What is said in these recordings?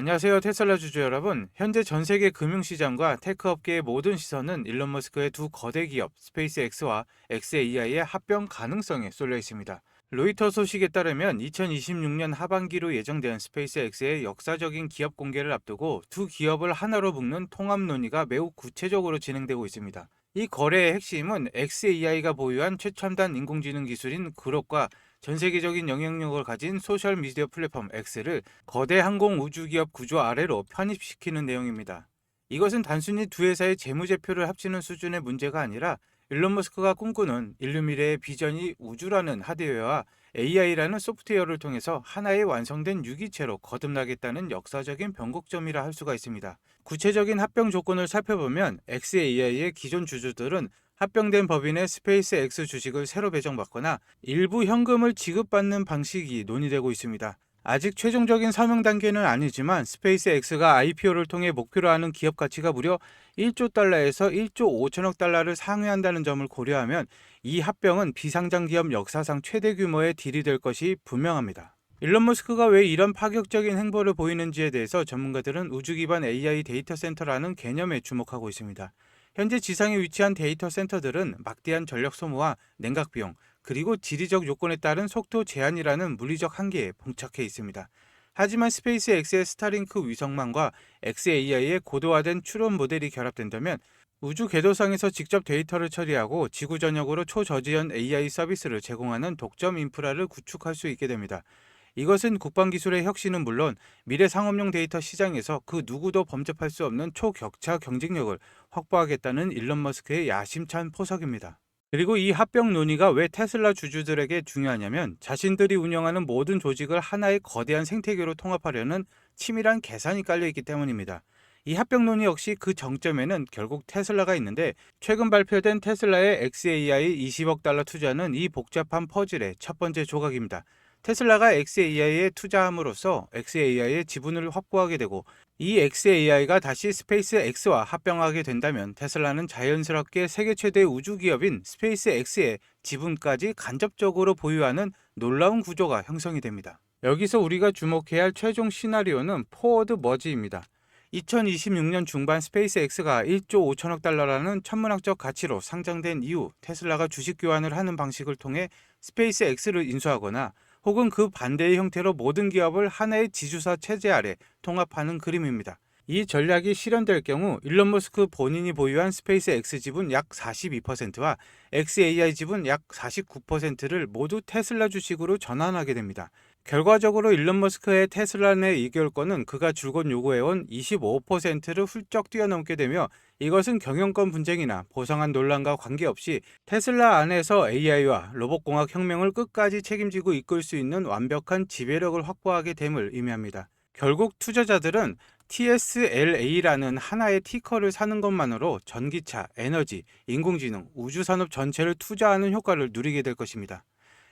안녕하세요. 테슬라 주주 여러분. 현재 전 세계 금융시장과 테크업계의 모든 시선은 일론 머스크의 두 거대 기업 스페이스X와 XAI의 합병 가능성에 쏠려 있습니다. 로이터 소식에 따르면 2026년 하반기로 예정된 스페이스X의 역사적인 기업 공개를 앞두고 두 기업을 하나로 묶는 통합 논의가 매우 구체적으로 진행되고 있습니다. 이 거래의 핵심은 XAI가 보유한 최첨단 인공지능 기술인 그록과 전 세계적인 영향력을 가진 소셜미디어 플랫폼 X를 거대 항공 우주 기업 구조 아래로 편입시키는 내용입니다. 이것은 단순히 두 회사의 재무제표를 합치는 수준의 문제가 아니라 일론 머스크가 꿈꾸는 인류 미래의 비전이 우주라는 하드웨어와 AI라는 소프트웨어를 통해서 하나의 완성된 유기체로 거듭나겠다는 역사적인 변곡점이라 할 수가 있습니다. 구체적인 합병 조건을 살펴보면 XAI의 기존 주주들은 합병된 법인의 스페이스X 주식을 새로 배정받거나 일부 현금을 지급받는 방식이 논의되고 있습니다. 아직 최종적인 서명 단계는 아니지만 스페이스X가 IPO를 통해 목표로 하는 기업 가치가 무려 1조 달러에서 1조 5천억 달러를 상회한다는 점을 고려하면 이 합병은 비상장 기업 역사상 최대 규모의 딜이 될 것이 분명합니다. 일론 머스크가 왜 이런 파격적인 행보를 보이는지에 대해서 전문가들은 우주 기반 AI 데이터 센터라는 개념에 주목하고 있습니다. 현재 지상에 위치한 데이터 센터들은 막대한 전력 소모와 냉각 비용, 그리고 지리적 요건에 따른 속도 제한이라는 물리적 한계에 봉착해 있습니다. 하지만 스페이스X의 스타링크 위성망과 XAI의 고도화된 추론 모델이 결합된다면 우주 궤도상에서 직접 데이터를 처리하고 지구 전역으로 초저지연 AI 서비스를 제공하는 독점 인프라를 구축할 수 있게 됩니다. 이것은 국방기술의 혁신은 물론 미래 상업용 데이터 시장에서 그 누구도 범접할 수 없는 초격차 경쟁력을 확보하겠다는 일론 머스크의 야심찬 포석입니다. 그리고 이 합병 논의가 왜 테슬라 주주들에게 중요하냐면 자신들이 운영하는 모든 조직을 하나의 거대한 생태계로 통합하려는 치밀한 계산이 깔려 있기 때문입니다. 이 합병 논의 역시 그 정점에는 결국 테슬라가 있는데 최근 발표된 테슬라의 XAI 20억 달러 투자는 이 복잡한 퍼즐의 첫 번째 조각입니다. 테슬라가 XAI에 투자함으로써 XAI의 지분을 확보하게 되고 이 XAI가 다시 스페이스 X와 합병하게 된다면 테슬라는 자연스럽게 세계 최대 우주 기업인 스페이스 X의 지분까지 간접적으로 보유하는 놀라운 구조가 형성이 됩니다. 여기서 우리가 주목해야 할 최종 시나리오는 포워드 머지입니다. 2026년 중반 스페이스X가 1조 5천억 달러라는 천문학적 가치로 상장된 이후 테슬라가 주식 교환을 하는 방식을 통해 스페이스X를 인수하거나 혹은 그 반대의 형태로 모든 기업을 하나의 지주사 체제 아래 통합하는 그림입니다. 이 전략이 실현될 경우 일론 머스크 본인이 보유한 스페이스X 지분 약 42%와 XAI 지분 약 49%를 모두 테슬라 주식으로 전환하게 됩니다. 결과적으로 일론 머스크의 테슬라 내 이결권은 그가 줄곧 요구해온 25%를 훌쩍 뛰어넘게 되며 이것은 경영권 분쟁이나 보상한 논란과 관계없이 테슬라 안에서 AI와 로봇공학 혁명을 끝까지 책임지고 이끌 수 있는 완벽한 지배력을 확보하게 됨을 의미합니다. 결국 투자자들은 TSLA라는 하나의 티커를 사는 것만으로 전기차, 에너지, 인공지능, 우주산업 전체를 투자하는 효과를 누리게 될 것입니다.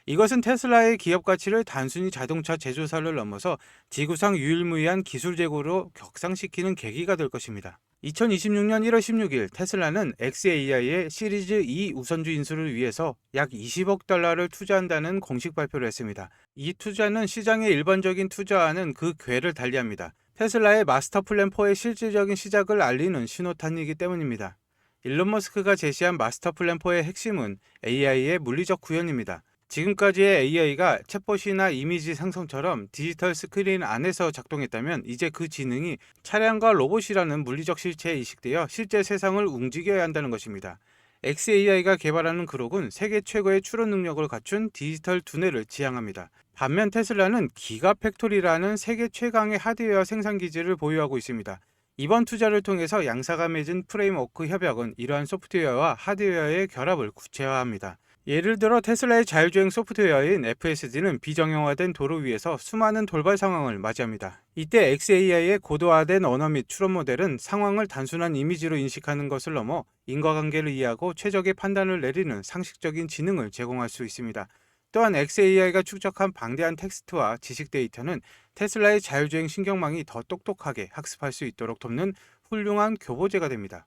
이것은 테슬라의 기업 가치를 단순히 자동차 제조사를 넘어서 지구상 유일무이한 기술 재고로 격상시키는 계기가 될 것입니다. 2026년 1월 16일 테슬라는 XAI의 시리즈 2 우선주 인수를 위해서 약 20억 달러를 투자한다는 공식 발표를 했습니다. 이 투자는 시장의 일반적인 투자와는 그 궤를 달리합니다. 테슬라의 마스터 플랜 4의 실질적인 시작을 알리는 신호탄이기 때문입니다. 일론 머스크가 제시한 마스터 플랜 4의 핵심은 AI의 물리적 구현입니다. 지금까지의 AI가 챗봇이나 이미지 생성처럼 디지털 스크린 안에서 작동했다면 이제 그 지능이 차량과 로봇이라는 물리적 실체에 이식되어 실제 세상을 움직여야 한다는 것입니다. XAI가 개발하는 그록은 세계 최고의 추론 능력을 갖춘 디지털 두뇌를 지향합니다. 반면 테슬라는 기가 팩토리라는 세계 최강의 하드웨어 생산 기지를 보유하고 있습니다. 이번 투자를 통해서 양사가 맺은 프레임워크 협약은 이러한 소프트웨어와 하드웨어의 결합을 구체화합니다. 예를 들어 테슬라의 자율주행 소프트웨어인 FSD는 비정형화된 도로 위에서 수많은 돌발 상황을 맞이합니다. 이때 XAI의 고도화된 언어 및 추론 모델은 상황을 단순한 이미지로 인식하는 것을 넘어 인과관계를 이해하고 최적의 판단을 내리는 상식적인 지능을 제공할 수 있습니다. 또한 XAI가 축적한 방대한 텍스트와 지식 데이터는 테슬라의 자율주행 신경망이 더 똑똑하게 학습할 수 있도록 돕는 훌륭한 교보제가 됩니다.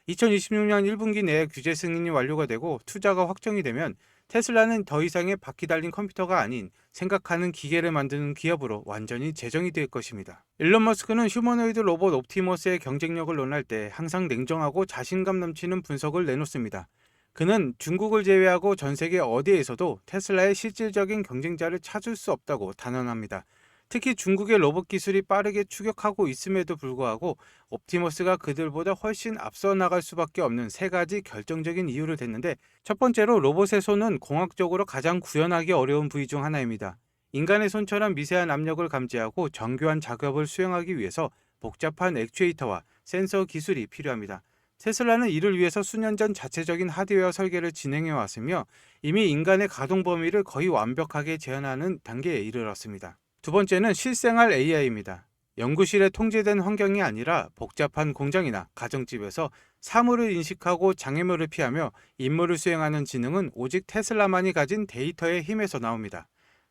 2026년 1분기 내에 규제 승인이 완료가 되고 투자가 확정이 되면 테슬라는 더 이상의 바퀴 달린 컴퓨터가 아닌 생각하는 기계를 만드는 기업으로 완전히 재정이 될 것입니다. 일론 머스크는 휴머노이드 로봇 옵티머스의 경쟁력을 논할 때 항상 냉정하고 자신감 넘치는 분석을 내놓습니다. 그는 중국을 제외하고 전 세계 어디에서도 테슬라의 실질적인 경쟁자를 찾을 수 없다고 단언합니다. 특히 중국의 로봇 기술이 빠르게 추격하고 있음에도 불구하고 옵티머스가 그들보다 훨씬 앞서 나갈 수밖에 없는 세 가지 결정적인 이유를 댔는데, 첫 번째로 로봇의 손은 공학적으로 가장 구현하기 어려운 부위 중 하나입니다. 인간의 손처럼 미세한 압력을 감지하고 정교한 작업을 수행하기 위해서 복잡한 액추에이터와 센서 기술이 필요합니다. 테슬라는 이를 위해서 수년 전 자체적인 하드웨어 설계를 진행해 왔으며 이미 인간의 가동 범위를 거의 완벽하게 재현하는 단계에 이르렀습니다. 두 번째는 실생활 AI입니다. 연구실에 통제된 환경이 아니라 복잡한 공장이나 가정집에서 사물을 인식하고 장애물을 피하며 임무를 수행하는 지능은 오직 테슬라만이 가진 데이터의 힘에서 나옵니다.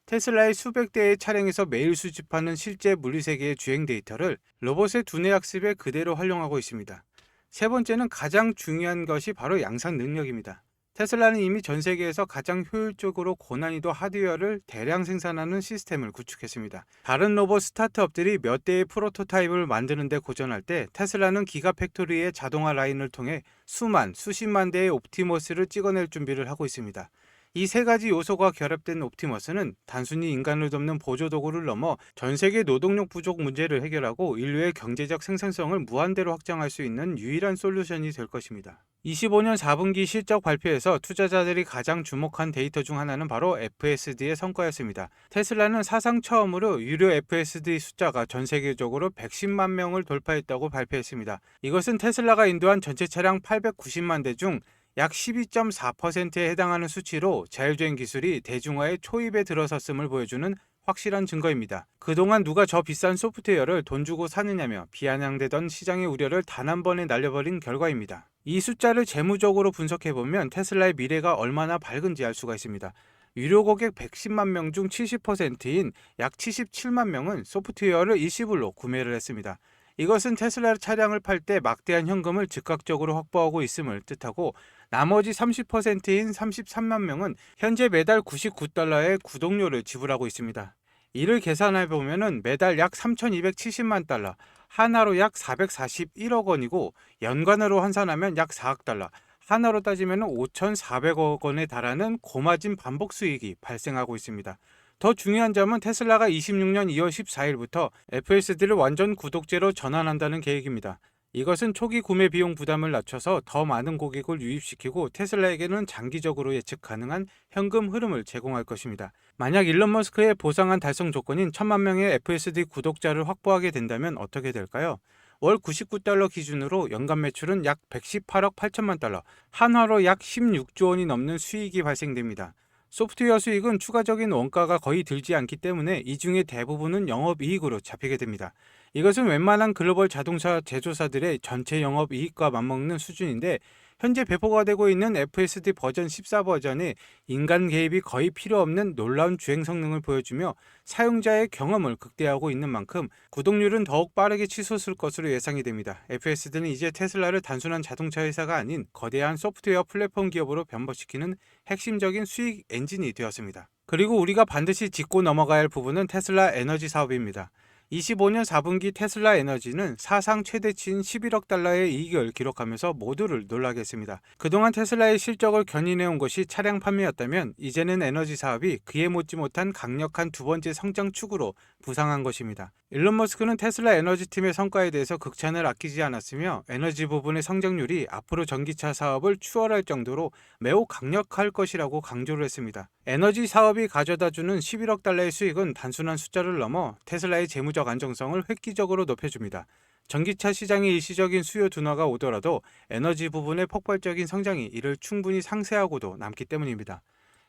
테슬라의 수백 대의 차량에서 매일 수집하는 실제 물리세계의 주행 데이터를 로봇의 두뇌 학습에 그대로 활용하고 있습니다. 세 번째는 가장 중요한 것이 바로 양산 능력입니다. 테슬라는 이미 전 세계에서 가장 효율적으로 고난이도 하드웨어를 대량 생산하는 시스템을 구축했습니다. 다른 로봇 스타트업들이 몇 대의 프로토타입을 만드는 데 고전할 때 테슬라는 기가팩토리의 자동화 라인을 통해 수십만 대의 옵티머스를 찍어낼 준비를 하고 있습니다. 이 세 가지 요소가 결합된 옵티머스는 단순히 인간을 돕는 보조도구를 넘어 전 세계 노동력 부족 문제를 해결하고 인류의 경제적 생산성을 무한대로 확장할 수 있는 유일한 솔루션이 될 것입니다. 25년 4분기 실적 발표에서 투자자들이 가장 주목한 데이터 중 하나는 바로 FSD의 성과였습니다. 테슬라는 사상 처음으로 유료 FSD 숫자가 전 세계적으로 110만 명을 돌파했다고 발표했습니다. 이것은 테슬라가 인도한 전체 차량 890만 대 중 약 12.4%에 해당하는 수치로 자율주행 기술이 대중화의 초입에 들어섰음을 보여주는 확실한 증거입니다. 그동안 누가 저 비싼 소프트웨어를 돈 주고 사느냐며 비아냥대던 시장의 우려를 단 한 번에 날려버린 결과입니다. 이 숫자를 재무적으로 분석해보면 테슬라의 미래가 얼마나 밝은지 알 수가 있습니다. 유료 고객 110만 명 중 70%인 약 77만 명은 소프트웨어를 일시불로 구매를 했습니다. 이것은 테슬라 차량을 팔 때 막대한 현금을 즉각적으로 확보하고 있음을 뜻하고, 나머지 30%인 33만 명은 현재 매달 $99의 구독료를 지불하고 있습니다. 이를 계산해 보면 매달 약 3,270만 달러, 하나로 약 441억 원이고 연간으로 환산하면 약 4억 달러, 하나로 따지면 5,400억 원에 달하는 고마진 반복 수익이 발생하고 있습니다. 더 중요한 점은 테슬라가 26년 2월 14일부터 FSD를 완전 구독제로 전환한다는 계획입니다. 이것은 초기 구매 비용 부담을 낮춰서 더 많은 고객을 유입시키고 테슬라에게는 장기적으로 예측 가능한 현금 흐름을 제공할 것입니다. 만약 일론 머스크의 보상한 달성 조건인 1,000만 명의 FSD 구독자를 확보하게 된다면 어떻게 될까요? 월 $99 기준으로 연간 매출은 약 118억 8천만 달러, 한화로 약 16조 원이 넘는 수익이 발생됩니다. 소프트웨어 수익은 추가적인 원가가 거의 들지 않기 때문에 이 중에 대부분은 영업이익으로 잡히게 됩니다. 이것은 웬만한 글로벌 자동차 제조사들의 전체 영업이익과 맞먹는 수준인데, 현재 배포가 되고 있는 FSD 버전 14 버전이 인간 개입이 거의 필요 없는 놀라운 주행 성능을 보여주며 사용자의 경험을 극대화하고 있는 만큼 구독률은 더욱 빠르게 치솟을 것으로 예상이 됩니다. FSD는 이제 테슬라를 단순한 자동차 회사가 아닌 거대한 소프트웨어 플랫폼 기업으로 변모시키는 핵심적인 수익 엔진이 되었습니다. 그리고 우리가 반드시 짚고 넘어가야 할 부분은 테슬라 에너지 사업입니다. 25년 4분기 테슬라 에너지는 사상 최대치인 11억 달러의 이익을 기록하면서 모두를 놀라게 했습니다. 그동안 테슬라의 실적을 견인해온 것이 차량 판매였다면 이제는 에너지 사업이 그에 못지 못한 강력한 두 번째 성장 축으로 부상한 것입니다. 일론 머스크는 테슬라 에너지 팀의 성과에 대해서 극찬을 아끼지 않았으며 에너지 부분의 성장률이 앞으로 전기차 사업을 추월할 정도로 매우 강력할 것이라고 강조를 했습니다. 에너지 사업이 가져다주는 11억 달러의 수익은 단순한 숫자를 넘어 테슬라의 재무적 안정성을 획기적으로 높여줍니다. 전기차 시장의 일시적인 수요 둔화가 오더라도 에너지 부분의 폭발적인 성장이 이를 충분히 상쇄하고도 남기 때문입니다.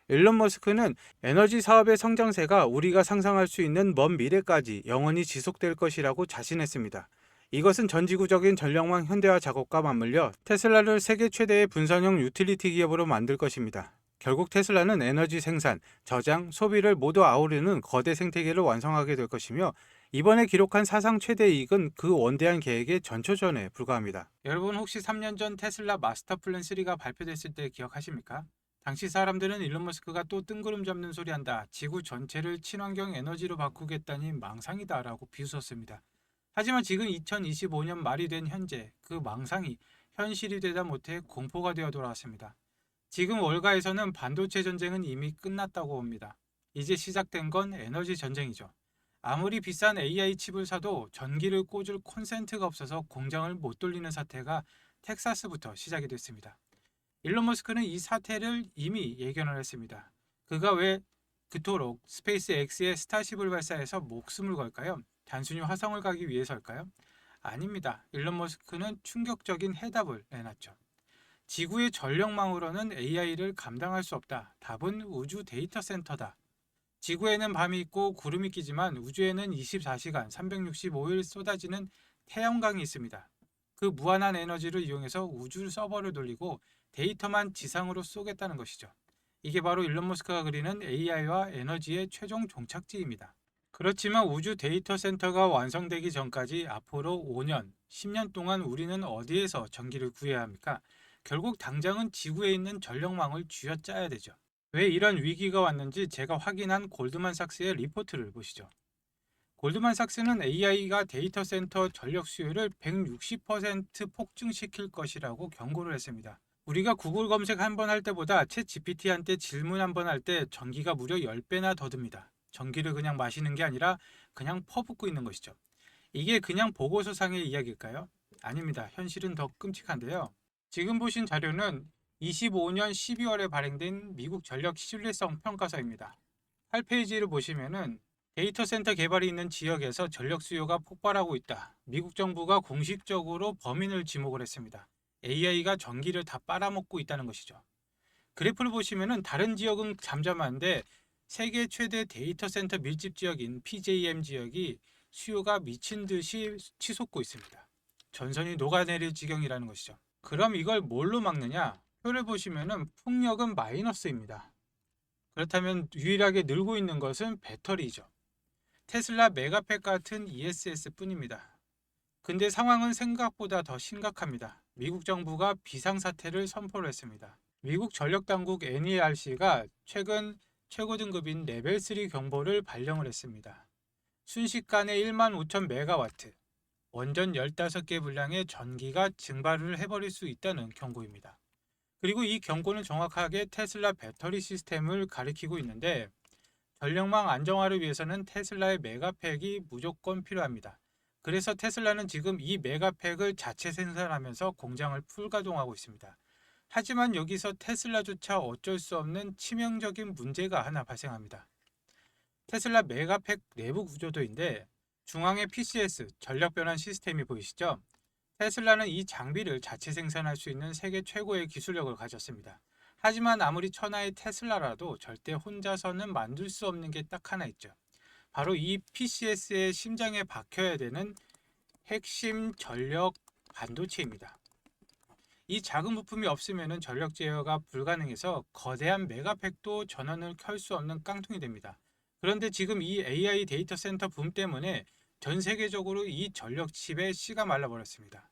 일론 머스크는 에너지 사업의 성장세가 우리가 상상할 수 있는 먼 미래까지 영원히 지속될 것이라고 자신했습니다. 이것은 전지구적인 전력망 현대화 작업과 맞물려 테슬라를 세계 최대의 분산형 유틸리티 기업으로 만들 것입니다. 결국 테슬라는 에너지 생산, 저장, 소비를 모두 아우르는 거대 생태계를 완성하게 될 것이며, 이번에 기록한 사상 최대 이익은 그 원대한 계획의 전초전에 불과합니다. 여러분 혹시 3년 전 테슬라 마스터 플랜 3가 발표됐을 때 기억하십니까? 당시 사람들은 일론 머스크가 또 뜬구름 잡는 소리 한다. 지구 전체를 친환경 에너지로 바꾸겠다니 망상이다라고 비웃었습니다. 하지만 지금 2025년 말이 된 현재 그 망상이 현실이 되다 못해 공포가 되어 돌아왔습니다. 지금 월가에서는 반도체 전쟁은 이미 끝났다고 봅니다. 이제 시작된 건 에너지 전쟁이죠. 아무리 비싼 AI 칩을 사도 전기를 꽂을 콘센트가 없어서 공장을 못 돌리는 사태가 텍사스부터 시작이 됐습니다. 일론 머스크는 이 사태를 이미 예견을 했습니다. 그가 왜 그토록 스페이스 X의 스타쉽을 발사해서 목숨을 걸까요? 단순히 화성을 가기 위해서일까요? 아닙니다. 일론 머스크는 충격적인 해답을 내놨죠. 지구의 전력망으로는 AI를 감당할 수 없다. 답은 우주 데이터 센터다. 지구에는 밤이 있고 구름이 끼지만 우주에는 24시간 365일 쏟아지는 태양광이 있습니다. 그 무한한 에너지를 이용해서 우주 서버를 돌리고 데이터만 지상으로 쏘겠다는 것이죠. 이게 바로 일론 머스크가 그리는 AI와 에너지의 최종 종착지입니다. 그렇지만 우주 데이터 센터가 완성되기 전까지 앞으로 5년, 10년 동안 우리는 어디에서 전기를 구해야 합니까? 결국 당장은 지구에 있는 전력망을 쥐어짜야 되죠. 왜 이런 위기가 왔는지 제가 확인한 골드만삭스의 리포트를 보시죠. 골드만삭스는 AI가 데이터 센터 전력 수요를 160% 폭증시킬 것이라고 경고를 했습니다. 우리가 구글 검색 한 번 할 때보다 챗 GPT한테 질문 한 번 할 때 전기가 무려 10배나 더 듭니다. 전기를 그냥 마시는 게 아니라 그냥 퍼붓고 있는 것이죠. 이게 그냥 보고서상의 이야기일까요? 아닙니다. 현실은 더 끔찍한데요. 지금 보신 자료는 25년 12월에 발행된 미국 전력 신뢰성 평가서입니다. 8페이지를 보시면은 데이터 센터 개발이 있는 지역에서 전력 수요가 폭발하고 있다. 미국 정부가 공식적으로 범인을 지목을 했습니다. AI가 전기를 다 빨아먹고 있다는 것이죠. 그래프를 보시면은 다른 지역은 잠잠한데 세계 최대 데이터 센터 밀집 지역인 PJM 지역이 수요가 미친 듯이 치솟고 있습니다. 전선이 녹아내릴 지경이라는 것이죠. 그럼 이걸 뭘로 막느냐? 표를 보시면은 풍력은 마이너스입니다. 그렇다면 유일하게 늘고 있는 것은 배터리죠. 테슬라 메가팩 같은 ESS 뿐입니다. 근데 상황은 생각보다 더 심각합니다. 미국 정부가 비상사태를 선포를 했습니다. 미국 전력당국 NERC가 최근 최고 등급인 레벨 3 경보를 발령을 했습니다. 순식간에 1만 5천 메가와트, 원전 15개 분량의 전기가 증발을 해버릴 수 있다는 경고입니다. 그리고 이 경고는 정확하게 테슬라 배터리 시스템을 가리키고 있는데 전력망 안정화를 위해서는 테슬라의 메가팩이 무조건 필요합니다. 그래서 테슬라는 지금 이 메가팩을 자체 생산하면서 공장을 풀가동하고 있습니다. 하지만 여기서 테슬라조차 어쩔 수 없는 치명적인 문제가 하나 발생합니다. 테슬라 메가팩 내부 구조도인데 중앙에 PCS 전력 변환 시스템이 보이시죠? 테슬라는 이 장비를 자체 생산할 수 있는 세계 최고의 기술력을 가졌습니다. 하지만 아무리 천하의 테슬라라도 절대 혼자서는 만들 수 없는 게 딱 하나 있죠. 바로 이 PCS의 심장에 박혀야 되는 핵심 전력 반도체입니다. 이 작은 부품이 없으면 전력 제어가 불가능해서 거대한 메가팩도 전원을 켤 수 없는 깡통이 됩니다. 그런데 지금 이 AI 데이터 센터 붐 때문에 전 세계적으로 이 전력 칩의 씨가 말라버렸습니다.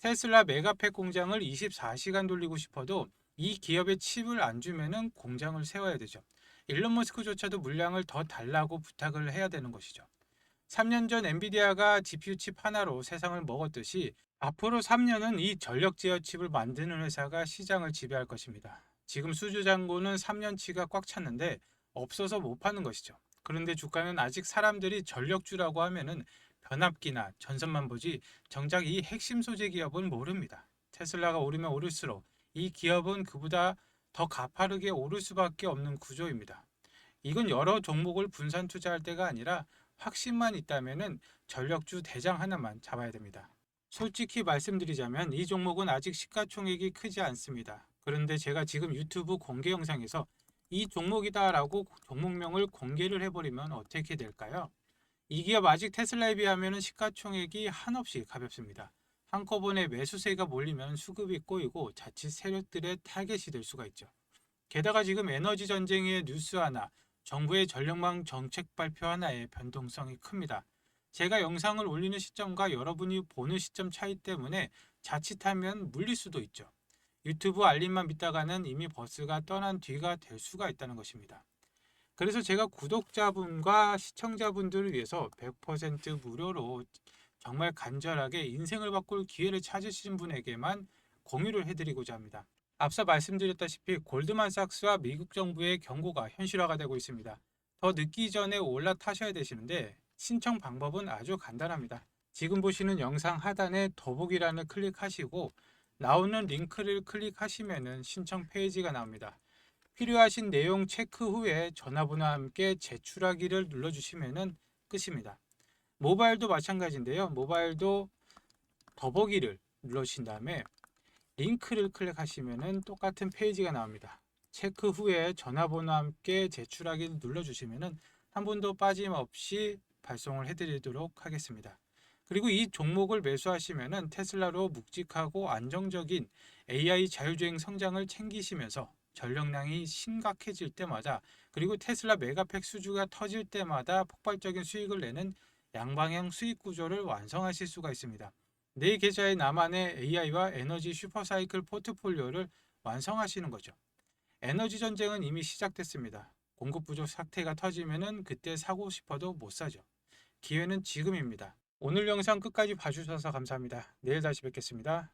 테슬라 메가팩 공장을 24시간 돌리고 싶어도 이 기업의 칩을 안 주면은 공장을 세워야 되죠. 일론 머스크조차도 물량을 더 달라고 부탁을 해야 되는 것이죠. 3년 전 엔비디아가 GPU 칩 하나로 세상을 먹었듯이 앞으로 3년은 이 전력 제어 칩을 만드는 회사가 시장을 지배할 것입니다. 지금 수주 잔고는 3년치가 꽉 찼는데 없어서 못 파는 것이죠. 그런데 주가는 아직 사람들이 전력주라고 하면은 변압기나 전선만 보지 정작 이 핵심 소재 기업은 모릅니다. 테슬라가 오르면 오를수록 이 기업은 그보다 더 가파르게 오를 수밖에 없는 구조입니다. 이건 여러 종목을 분산 투자할 때가 아니라 확신만 있다면은 전력주 대장 하나만 잡아야 됩니다. 솔직히 말씀드리자면 이 종목은 아직 시가총액이 크지 않습니다. 그런데 제가 지금 유튜브 공개 영상에서 이 종목이다라고 종목명을 공개를 해버리면 어떻게 될까요? 이 기업 아직 테슬라에 비하면 시가총액이 한없이 가볍습니다. 한꺼번에 매수세가 몰리면 수급이 꼬이고 자칫 세력들의 타겟이 될 수가 있죠. 게다가 지금 에너지 전쟁의 뉴스 하나, 정부의 전력망 정책 발표 하나의 변동성이 큽니다. 제가 영상을 올리는 시점과 여러분이 보는 시점 차이 때문에 자칫하면 물릴 수도 있죠. 유튜브 알림만 믿다가는 이미 버스가 떠난 뒤가 될 수가 있다는 것입니다. 그래서 제가 구독자분과 시청자분들을 위해서 100% 무료로 정말 간절하게 인생을 바꿀 기회를 찾으신 분에게만 공유를 해드리고자 합니다. 앞서 말씀드렸다시피 골드만삭스와 미국 정부의 경고가 현실화가 되고 있습니다. 더 늦기 전에 올라타셔야 되시는데 신청 방법은 아주 간단합니다. 지금 보시는 영상 하단에 더보기란을 클릭하시고 나오는 링크를 클릭하시면 신청 페이지가 나옵니다. 필요하신 내용 체크 후에 전화번호와 함께 제출하기를 눌러주시면 끝입니다. 모바일도 마찬가지인데요. 모바일도 더보기를 눌러주신 다음에 링크를 클릭하시면 똑같은 페이지가 나옵니다. 체크 후에 전화번호와 함께 제출하기를 눌러주시면 한 분도 빠짐없이 발송을 해드리도록 하겠습니다. 그리고 이 종목을 매수하시면 테슬라로 묵직하고 안정적인 AI 자율주행 성장을 챙기시면서 전력량이 심각해질 때마다 그리고 테슬라 메가팩 수주가 터질 때마다 폭발적인 수익을 내는 양방향 수익 구조를 완성하실 수가 있습니다. 내 계좌의 나만의 AI와 에너지 슈퍼사이클 포트폴리오를 완성하시는 거죠. 에너지 전쟁은 이미 시작됐습니다. 공급 부족 사태가 터지면 그때 사고 싶어도 못 사죠. 기회는 지금입니다. 오늘 영상 끝까지 봐주셔서 감사합니다. 내일 다시 뵙겠습니다.